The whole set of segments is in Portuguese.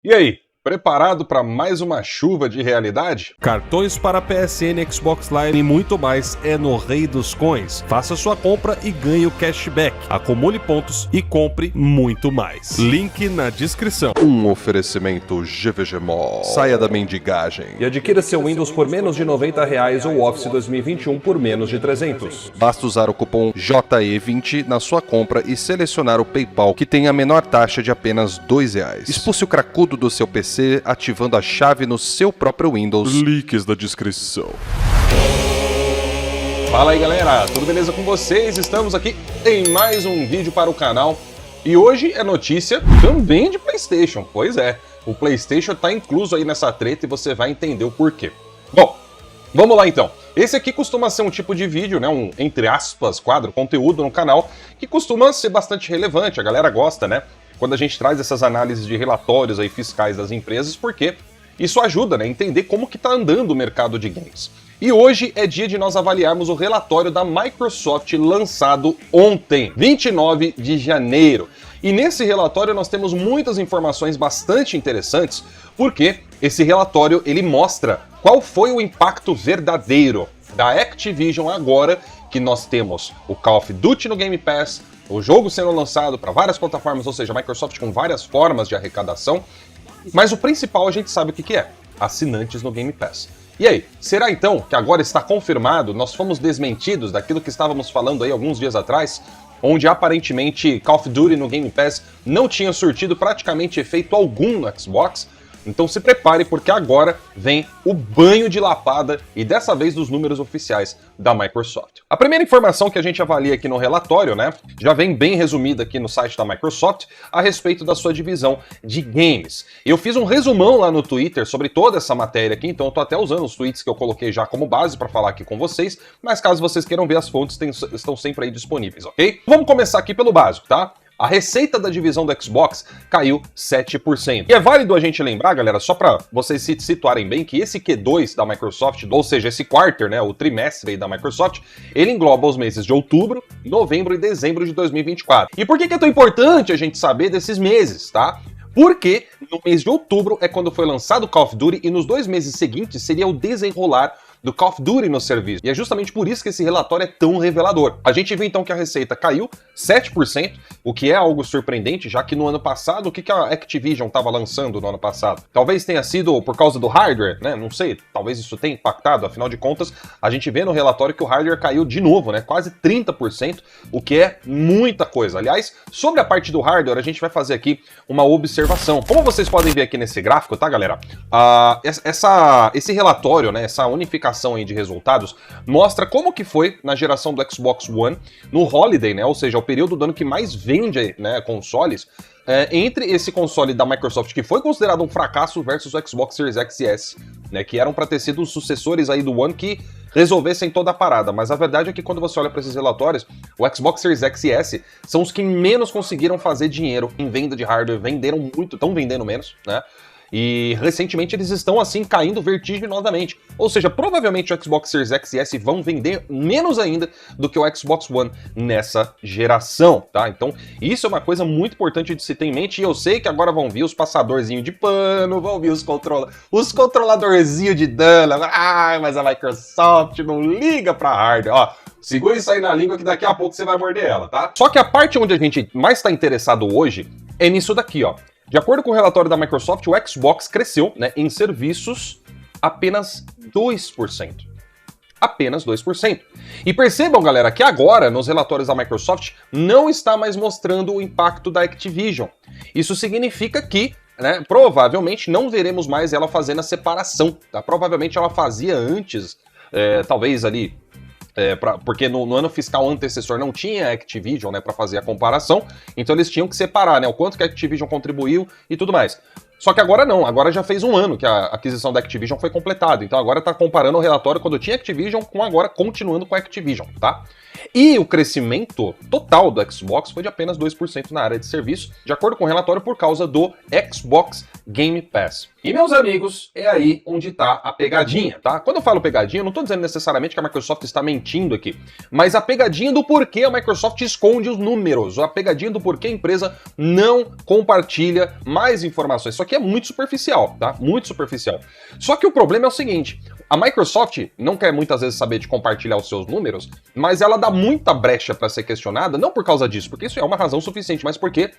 E aí, preparado para mais uma chuva de realidade? Cartões para PSN, Xbox Live e muito mais é no Rei dos Coins. Faça sua compra e ganhe o cashback. Acumule pontos e compre muito mais. Link na descrição. Um oferecimento GVG Mall. Saia da mendigagem. E adquira seu Windows por menos de R$90 ou Office 2021 por menos de 300. Basta usar o cupom JE20 na sua compra e selecionar o PayPal, que tem a menor taxa de apenas R$2. Expulse o cracudo do seu PC ativando a chave no seu próprio Windows. Links da descrição. Fala aí galera, tudo beleza com vocês? Estamos aqui em mais um vídeo para o canal e hoje é notícia também de PlayStation. Pois é, o PlayStation tá incluso aí nessa treta e você vai entender o porquê. Bom, vamos lá então. Esse aqui costuma ser um tipo de vídeo, né, um, entre aspas, quadro, conteúdo no canal, que costuma ser bastante relevante, a galera gosta, né? Quando a gente traz essas análises de relatórios aí fiscais das empresas, porque isso ajuda, né, a entender como que tá andando o mercado de games. E hoje é dia de nós avaliarmos o relatório da Microsoft lançado ontem, 29 de janeiro. E nesse relatório nós temos muitas informações bastante interessantes, porque esse relatório ele mostra qual foi o impacto verdadeiro da Activision agora que nós temos o Call of Duty no Game Pass, o jogo sendo lançado para várias plataformas, ou seja, a Microsoft com várias formas de arrecadação, mas o principal a gente sabe o que é, assinantes no Game Pass. E aí, será então que agora está confirmado, nós fomos desmentidos daquilo que estávamos falando aí alguns dias atrás, onde aparentemente Call of Duty no Game Pass não tinha surtido praticamente efeito algum no Xbox? Então se prepare porque agora vem o banho de lapada e dessa vez dos números oficiais da Microsoft. A primeira informação que a gente avalia aqui no relatório, né, já vem bem resumida aqui no site da Microsoft a respeito da sua divisão de games. Eu fiz um resumão lá no Twitter sobre toda essa matéria aqui, então eu tô até usando os tweets que eu coloquei já como base para falar aqui com vocês, mas caso vocês queiram ver as fontes, estão sempre aí disponíveis, ok? Vamos começar aqui pelo básico, tá? A receita da divisão do Xbox caiu 7%. E é válido a gente lembrar, galera, só para vocês se situarem bem, que esse Q2 da Microsoft, ou seja, esse quarter, né, o trimestre aí da Microsoft, ele engloba os meses de outubro, novembro e dezembro de 2024. E por que é tão importante a gente saber desses meses, tá? Porque no mês de outubro é quando foi lançado o Call of Duty e nos 2 meses seguintes seria o desenrolar do Call of Duty no serviço. E é justamente por isso que esse relatório é tão revelador. A gente viu então que a receita caiu 7%, o que é algo surpreendente, já que no ano passado, o que a Activision estava lançando no ano passado? Talvez tenha sido por causa do hardware, né? Não sei, talvez isso tenha impactado, afinal de contas, a gente vê no relatório que o hardware caiu de novo, né? Quase 30%, o que é muita coisa. Aliás, sobre a parte do hardware, a gente vai fazer aqui uma observação. Como vocês podem ver aqui nesse gráfico, tá, galera? Esse relatório, né, essa unificação aí de resultados, mostra como que foi na geração do Xbox One, no Holiday, né, ou seja, o período do ano que mais vende, né, consoles, entre esse console da Microsoft, que foi considerado um fracasso, versus o Xbox Series X e S, né, que eram para ter sido os sucessores aí do One que resolvessem toda a parada, mas a verdade é que quando você olha para esses relatórios, o Xbox Series X e S são os que menos conseguiram fazer dinheiro em venda de hardware, venderam muito, estão vendendo menos, né? E recentemente eles estão assim caindo vertiginosamente. Ou seja, provavelmente o Xbox Series X e S vão vender menos ainda do que o Xbox One nessa geração, tá? Então isso é uma coisa muito importante de se ter em mente. E eu sei que agora vão vir os passadorzinhos de pano, vão vir os controladorzinhos de dano. Ai, mas a Microsoft não liga pra hardware, ó. Segura isso aí na língua que daqui a pouco você vai morder ela, tá? Só que a parte onde a gente mais está interessado hoje é nisso daqui, ó. De acordo com o relatório da Microsoft, o Xbox cresceu, né, em serviços apenas 2%. Apenas 2%. E percebam, galera, que agora, nos relatórios da Microsoft, não está mais mostrando o impacto da Activision. Isso significa que, né, provavelmente não veremos mais ela fazendo a separação, tá? Provavelmente ela fazia antes, talvez ali, porque no ano fiscal antecessor não tinha Activision, né, para fazer a comparação, então eles tinham que separar, né, o quanto que a Activision contribuiu e tudo mais. Só que agora não, agora já fez um ano que a aquisição da Activision foi completada, então agora tá comparando o relatório quando tinha Activision com agora continuando com a Activision, tá? E o crescimento total do Xbox foi de apenas 2% na área de serviço, de acordo com o relatório, por causa do Xbox Game Pass. E, meus amigos, é aí onde tá a pegadinha, tá? Quando eu falo pegadinha, eu não tô dizendo necessariamente que a Microsoft está mentindo aqui, mas a pegadinha do porquê a Microsoft esconde os números, a pegadinha do porquê a empresa não compartilha mais informações. Isso aqui é muito superficial, tá? Muito superficial. Só que o problema é o seguinte, a Microsoft não quer muitas vezes saber de compartilhar os seus números, mas ela dá muita brecha para ser questionada, não por causa disso, porque isso é uma razão suficiente, mas porque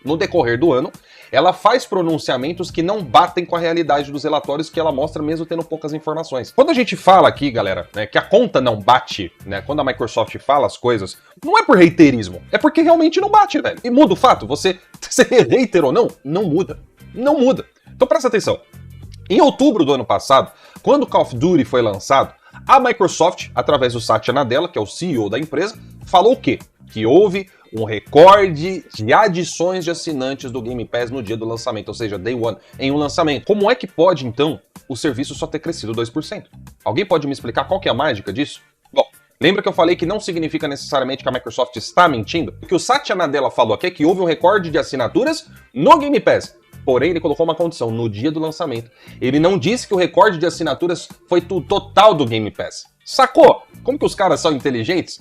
no decorrer do ano, ela faz pronunciamentos que não batem com a realidade dos relatórios que ela mostra mesmo tendo poucas informações. Quando a gente fala aqui, galera, né, que a conta não bate, né, quando a Microsoft fala as coisas, não é por reiterismo, é porque realmente não bate, velho. E muda o fato, você ser hater ou não, não muda. Não muda. Então presta atenção. Em outubro do ano passado, quando o Call of Duty foi lançado, a Microsoft, através do Satya Nadella, que é o CEO da empresa, falou o quê? Que houve um recorde de adições de assinantes do Game Pass no dia do lançamento, ou seja, Day One, em um lançamento. Como é que pode, então, o serviço só ter crescido 2%? Alguém pode me explicar qual que é a mágica disso? Bom, lembra que eu falei que não significa necessariamente que a Microsoft está mentindo? O que o Satya Nadella falou aqui é que houve um recorde de assinaturas no Game Pass. Porém, ele colocou uma condição no dia do lançamento. Ele não disse que o recorde de assinaturas foi o total do Game Pass. Sacou? Como que os caras são inteligentes?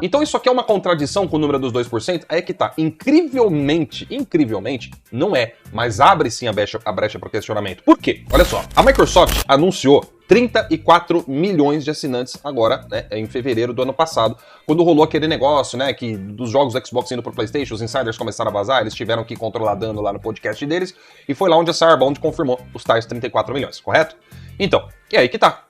Então isso aqui é uma contradição com o número dos 2%? Aí é que tá. Incrivelmente, não é. Mas abre sim a brecha para o questionamento. Por quê? Olha só. A Microsoft anunciou 34 milhões de assinantes agora, né, em fevereiro do ano passado, quando rolou aquele negócio, né, que dos jogos do Xbox indo pro PlayStation, os insiders começaram a vazar, eles tiveram que controlar dano lá no podcast deles, e foi lá onde a Cyberbound confirmou os tais 34 milhões, correto? Então, e aí que tá.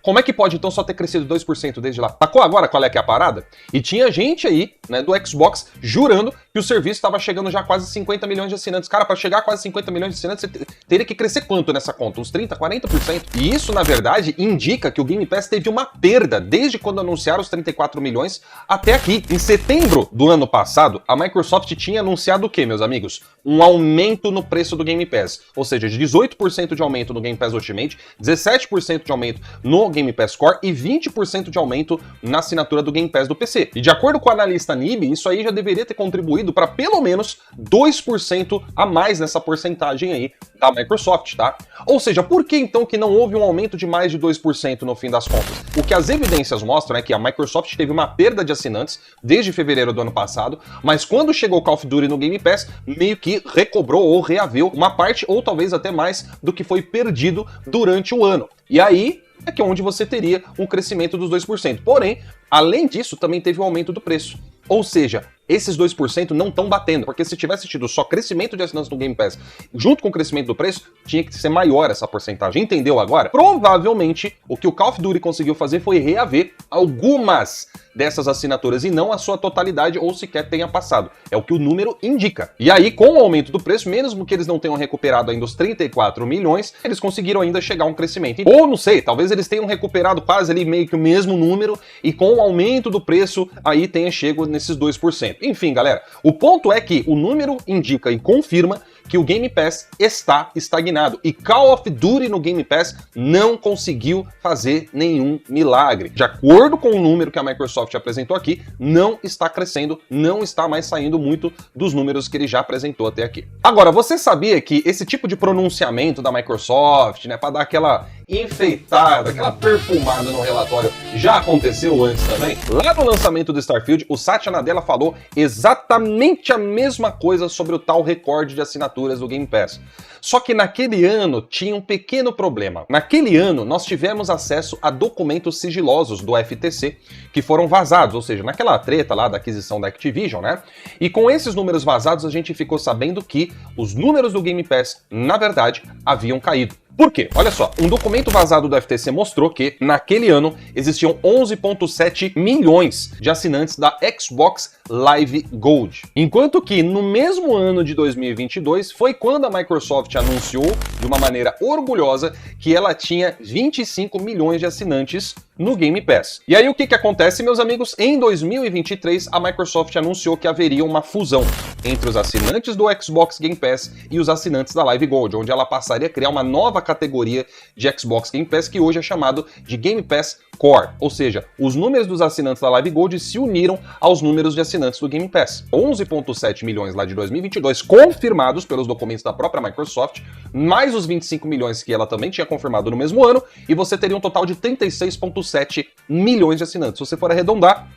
Como é que pode, então, só ter crescido 2% desde lá? Sacou agora qual é que é a parada? E tinha gente aí, né, do Xbox, jurando que o serviço estava chegando já a quase 50 milhões de assinantes. Cara, para chegar a quase 50 milhões de assinantes, você teria que crescer quanto nessa conta? Uns 30%, 40%? E isso, na verdade, indica que o Game Pass teve uma perda desde quando anunciaram os 34 milhões até aqui. Em setembro do ano passado, a Microsoft tinha anunciado o quê, meus amigos? Um aumento no preço do Game Pass. Ou seja, 18% de aumento no Game Pass Ultimate, 17% de aumento no Game Pass Core e 20% de aumento na assinatura do Game Pass do PC. E de acordo com o analista NIB, isso aí já deveria ter contribuído para pelo menos 2% a mais nessa porcentagem aí da Microsoft, tá? Ou seja, por que então que não houve um aumento de mais de 2% no fim das contas? O que as evidências mostram é que a Microsoft teve uma perda de assinantes desde fevereiro do ano passado, mas quando chegou o Call of Duty no Game Pass, meio que recobrou ou reaveu uma parte ou talvez até mais do que foi perdido durante o ano. E aí é que é onde você teria um crescimento dos 2%. Porém, além disso, também teve um aumento do preço. Ou seja, esses 2% não estão batendo, porque se tivesse tido só crescimento de assinantes no Game Pass junto com o crescimento do preço, tinha que ser maior essa porcentagem. Entendeu agora? Provavelmente, o que o Call of Duty conseguiu fazer foi reaver algumas dessas assinaturas e não a sua totalidade ou sequer tenha passado. É o que o número indica. E aí, com o aumento do preço, mesmo que eles não tenham recuperado ainda os 34 milhões, eles conseguiram ainda chegar a um crescimento. Ou, não sei, talvez eles tenham recuperado quase ali meio que o mesmo número e com o aumento do preço, aí tenha chego nesses 2%. Enfim, galera, o ponto é que o número indica e confirma que o Game Pass está estagnado e Call of Duty no Game Pass não conseguiu fazer nenhum milagre. De acordo com o número que a Microsoft apresentou aqui, não está crescendo, não está mais saindo muito dos números que ele já apresentou até aqui. Agora, você sabia que esse tipo de pronunciamento da Microsoft, né, para dar aquela enfeitada, aquela perfumada no relatório, já aconteceu antes também? Lá no lançamento do Starfield, o Satya Nadella falou exatamente a mesma coisa sobre o tal recorde de assinaturas do Game Pass. Só que naquele ano tinha um pequeno problema. Naquele ano nós tivemos acesso a documentos sigilosos do FTC que foram vazados, ou seja, naquela treta lá da aquisição da Activision, né? E com esses números vazados a gente ficou sabendo que os números do Game Pass, na verdade, haviam caído. Por quê? Olha só, um documento vazado do FTC mostrou que, naquele ano, existiam 11,7 milhões de assinantes da Xbox Live Gold. Enquanto que, no mesmo ano de 2022, foi quando a Microsoft anunciou, de uma maneira orgulhosa, que ela tinha 25 milhões de assinantes no Game Pass. E aí o que acontece, meus amigos? Em 2023, a Microsoft anunciou que haveria uma fusão entre os assinantes do Xbox Game Pass e os assinantes da Live Gold, onde ela passaria a criar uma nova categoria de Xbox Game Pass que hoje é chamado de Game Pass Core, ou seja, os números dos assinantes da Live Gold se uniram aos números de assinantes do Game Pass. 11,7 milhões lá de 2022 confirmados pelos documentos da própria Microsoft, mais os 25 milhões que ela também tinha confirmado no mesmo ano, e você teria um total de 36,7 milhões de assinantes. Se você for arredondar,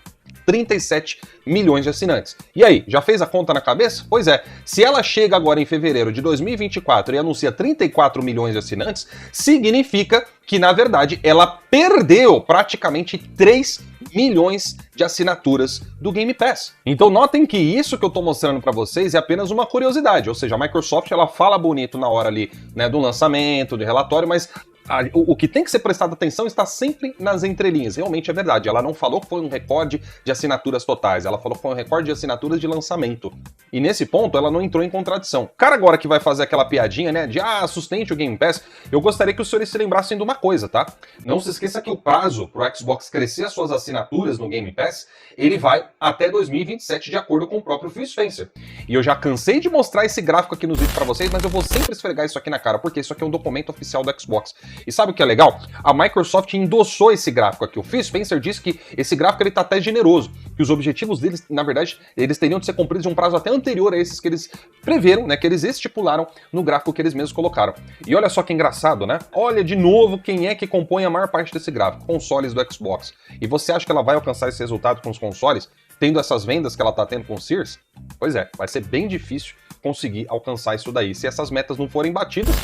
37 milhões de assinantes. E aí, já fez a conta na cabeça? Pois é, se ela chega agora em fevereiro de 2024 e anuncia 34 milhões de assinantes, significa que, na verdade, ela perdeu praticamente 3 milhões de assinaturas do Game Pass. Então notem que isso que eu tô mostrando para vocês é apenas uma curiosidade, ou seja, a Microsoft ela fala bonito na hora ali, né, do lançamento, do relatório, mas o que tem que ser prestado atenção está sempre nas entrelinhas. Realmente é verdade. Ela não falou que foi um recorde de assinaturas totais. Ela falou que foi um recorde de assinaturas de lançamento. E nesse ponto, ela não entrou em contradição. O cara agora que vai fazer aquela piadinha, né, de sustente o Game Pass, eu gostaria que os senhores se lembrassem de uma coisa, tá? Não se esqueça que o prazo pro Xbox crescer as suas assinaturas no Game Pass, ele vai até 2027, de acordo com o próprio Phil Spencer. E eu já cansei de mostrar esse gráfico aqui nos vídeos para vocês, mas eu vou sempre esfregar isso aqui na cara, porque isso aqui é um documento oficial do Xbox. E sabe o que é legal? A Microsoft endossou esse gráfico aqui. O Phil Spencer disse que esse gráfico ele tá até generoso, que os objetivos deles, na verdade, eles teriam de ser cumpridos em um prazo até anterior a esses que eles preveram, né, que eles estipularam no gráfico que eles mesmos colocaram. E olha só que engraçado, né? Olha de novo quem é que compõe a maior parte desse gráfico, consoles do Xbox. E você acha que ela vai alcançar esse resultado com os consoles, tendo essas vendas que ela tá tendo com o Sears? Pois é, vai ser bem difícil conseguir alcançar isso daí. Se essas metas não forem batidas,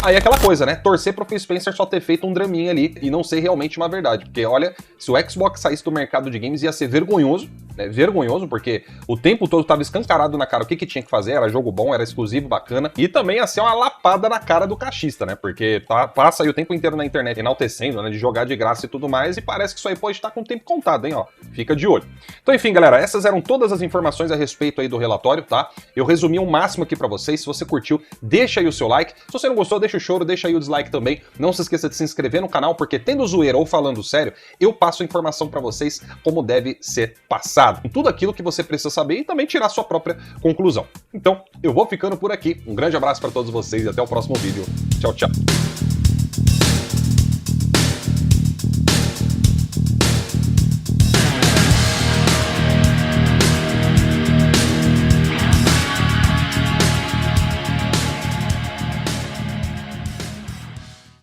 aí é aquela coisa, né? Torcer pro Phil Spencer só ter feito um draminha ali e não ser realmente uma verdade. Porque, olha, se o Xbox saísse do mercado de games ia ser vergonhoso, né? Vergonhoso, porque o tempo todo tava escancarado na cara o que tinha que fazer, era jogo bom, era exclusivo, bacana. E também ia ser uma lapada na cara do cachista, né? Porque passa aí o tempo inteiro na internet enaltecendo, né? De jogar de graça e tudo mais, e parece que isso aí pode estar com o tempo contado, hein? Ó, fica de olho. Então, enfim, galera, essas eram todas as informações a respeito aí do relatório, tá? Eu resumi o máximo aqui pra vocês. Se você curtiu, deixa aí o seu like. Se você não gostou, deixa o choro, deixa aí o dislike também. Não se esqueça de se inscrever no canal, porque tendo zoeira ou falando sério, eu passo a informação pra vocês como deve ser passado. Com tudo aquilo que você precisa saber e também tirar sua própria conclusão. Então, eu vou ficando por aqui. Um grande abraço pra todos vocês e até o próximo vídeo. Tchau, tchau.